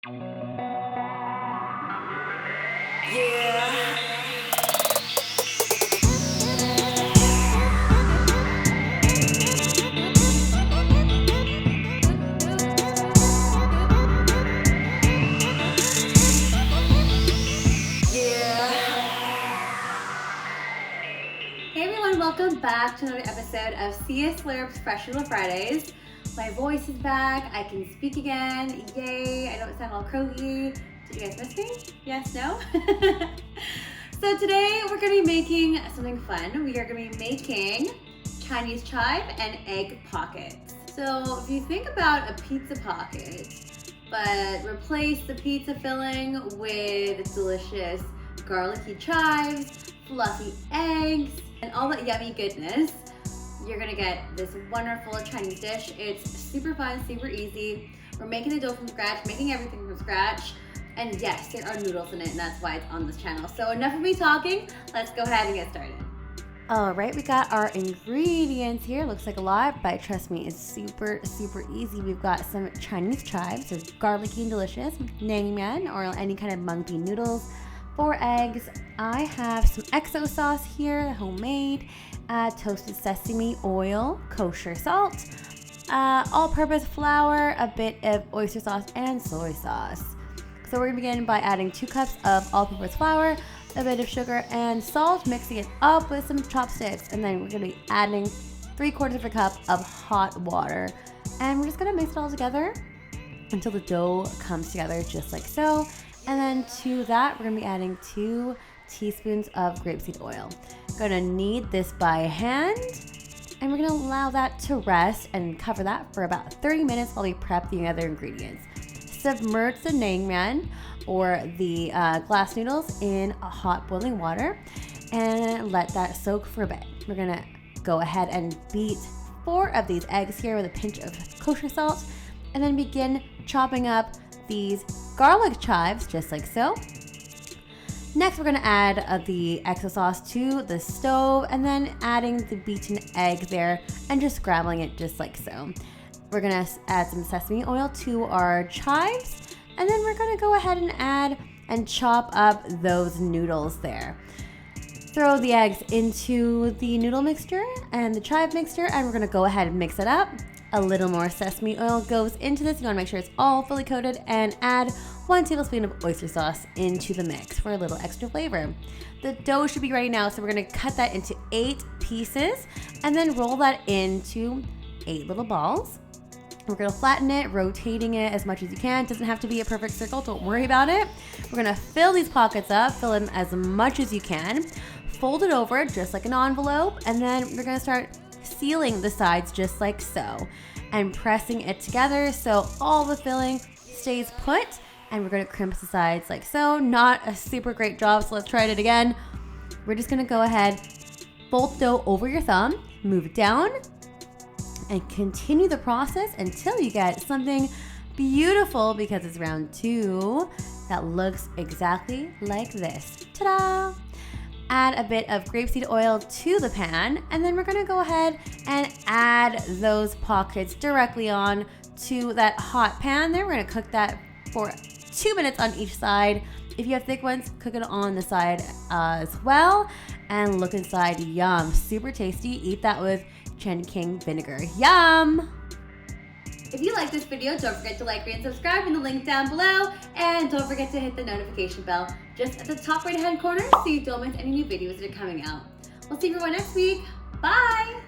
Hey everyone, welcome back to another episode of CS Slurps Fresh Little Fridays. My voice is back, I can speak again, yay, I don't sound all croaky. Did you guys miss me? Yes, no? So today we're going to be making something fun. We are going to be making Chinese chive and egg pockets. So if you think about a pizza pocket, but replace the pizza filling with delicious garlicky chives, fluffy eggs, and all that yummy goodness, you're gonna get this wonderful Chinese dish. It's super fun, super easy. We're making the dough from scratch, making everything from scratch. And yes, there are noodles in it, and that's why it's on this channel. So enough of me talking, let's go ahead and get started. All right, we got our ingredients here. Looks like a lot, but trust me, it's super, super easy. We've got some Chinese chives, so garlicky and delicious, naengmyeon, or any kind of mung bean noodles. 4 eggs. I have some XO sauce here, homemade, toasted sesame oil, kosher salt, all-purpose flour, a bit of oyster sauce, and soy sauce. So we're gonna begin by adding 2 cups of all-purpose flour, a bit of sugar and salt, mixing it up with some chopsticks, and then we're gonna be adding 3/4 of a cup of hot water. And we're just gonna mix it all together until the dough comes together just like so. And then to that, we're gonna be adding 2 teaspoons of grapeseed oil. Gonna knead this by hand, and we're gonna allow that to rest and cover that for about 30 minutes while we prep the other ingredients. Submerge the naengmyeon, or the glass noodles, in hot boiling water and let that soak for a bit. We're gonna go ahead and beat 4 of these eggs here with a pinch of kosher salt, and then begin chopping up these garlic chives just like so. Next, we're gonna add the XO sauce to the stove, and then adding the beaten egg there and just scrambling it just like so. We're gonna add some sesame oil to our chives, and then we're gonna go ahead and add and chop up those noodles there. Throw the eggs into the noodle mixture and the chive mixture, and we're gonna go ahead and mix it up. A little more sesame oil goes into this. You wanna make sure it's all fully coated, and add 1 tablespoon of oyster sauce into the mix for a little extra flavor. The dough should be ready now, so we're gonna cut that into 8 pieces and then roll that into 8 little balls. We're gonna flatten it, rotating it as much as you can. It doesn't have to be a perfect circle, don't worry about it. We're gonna fill these pockets up, fill them as much as you can, fold it over just like an envelope, and then we're gonna start sealing the sides just like so, and pressing it together so all the filling stays put. And we're gonna crimp the sides like so. Not a super great job, so let's try it again. We're just gonna go ahead, fold the dough over your thumb, move it down, and continue the process until you get something beautiful, because it's round 2 that looks exactly like this. Ta-da! Add a bit of grapeseed oil to the pan, and then we're gonna go ahead and add those pockets directly on to that hot pan there. We're gonna cook that for 2 minutes on each side. If you have thick ones, cook it on the side as well. And look inside, yum, super tasty. Eat that with Chen King vinegar, yum! If you like this video, don't forget to like, rate, and subscribe in the link down below. And don't forget to hit the notification bell just at the top right hand corner so you don't miss any new videos that are coming out. We'll see everyone next week. Bye!